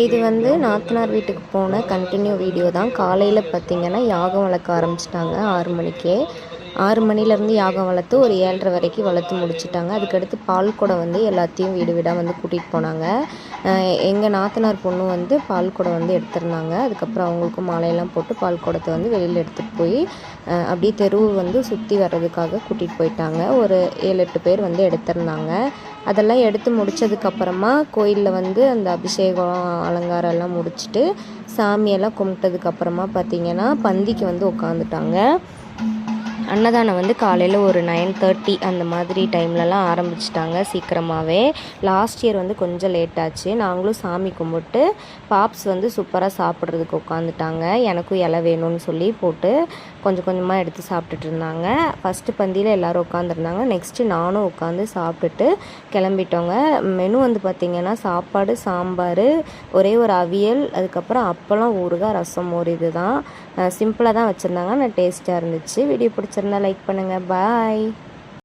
இது வந்து நாத்தனார் வீட்டுக்கு போன கண்டினியூ வீடியோ தான். காலையில் பார்த்திங்கன்னா யாகம் வளர்க்க ஆரம்பிச்சிட்டாங்க 6 மணிக்கே. 6 மணிலேருந்து யாகம் வளர்த்து ஒரு 7:30 வரைக்கும் வளர்த்து முடிச்சிட்டாங்க. அதுக்கடுத்து பால் குடம் வந்து எல்லாத்தையும் வீடு வீடாக வந்து கூட்டிகிட்டு போனாங்க. எங்கள் நாத்தனார் பொண்ணு வந்து பால் குடம் வந்து எடுத்திருந்தாங்க. அதுக்கப்புறம் அவங்களுக்கும் மாலையெல்லாம் போட்டு பால் குடத்தை வந்து வெளியில் எடுத்துகிட்டு போய் அப்படியே தெருவு வந்து சுற்றி வர்றதுக்காக கூட்டிகிட்டு போயிட்டாங்க. ஒரு 7-8 பேர் வந்து எடுத்திருந்தாங்க. அதெல்லாம் எடுத்து முடித்ததுக்கப்புறமா கோயிலில் வந்து அந்த அபிஷேகம் அலங்காரம் எல்லாம் முடிச்சுட்டு சாமியெல்லாம் கும்பிட்டதுக்கப்புறமா பார்த்திங்கன்னா பந்திக்கு வந்து உட்காந்துட்டாங்க. அன்னதானம் வந்து காலையில் ஒரு 9:30 அந்த மாதிரி டைம்லலாம் ஆரம்பிச்சிட்டாங்க சீக்கிரமாகவே. லாஸ்ட் இயர் வந்து கொஞ்சம் லேட் ஆச்சு. நாங்களும் சாமி கும்பிட்டு பாப்ஸ் வந்து சூப்பராக சாப்பிட்றதுக்கு உட்காந்துட்டாங்க. எனக்கும் இலை வேணும்னு சொல்லி போட்டு கொஞ்சம் கொஞ்சமாக எடுத்து சாப்பிட்டுட்டு இருந்தாங்க. ஃபஸ்ட்டு பந்தியில் எல்லோரும் உட்காந்துருந்தாங்க. நெக்ஸ்ட்டு நானும் உட்காந்து சாப்பிட்டுட்டு கிளம்பிட்டோங்க. மெனு வந்து பார்த்திங்கன்னா சாப்பாடு, சாம்பார், ஒரே ஒரு அவியல், அதுக்கப்புறம் அப்பளம், ஊறுகாய், ரசம், மோர். இது தான் சிம்பிளாக தான் வச்சுருந்தாங்க. ஆனால் டேஸ்ட்டாக இருந்துச்சு. வீடியோ பிடிச்சிருந்தா லைக் பண்ணுங்கள். பாய்.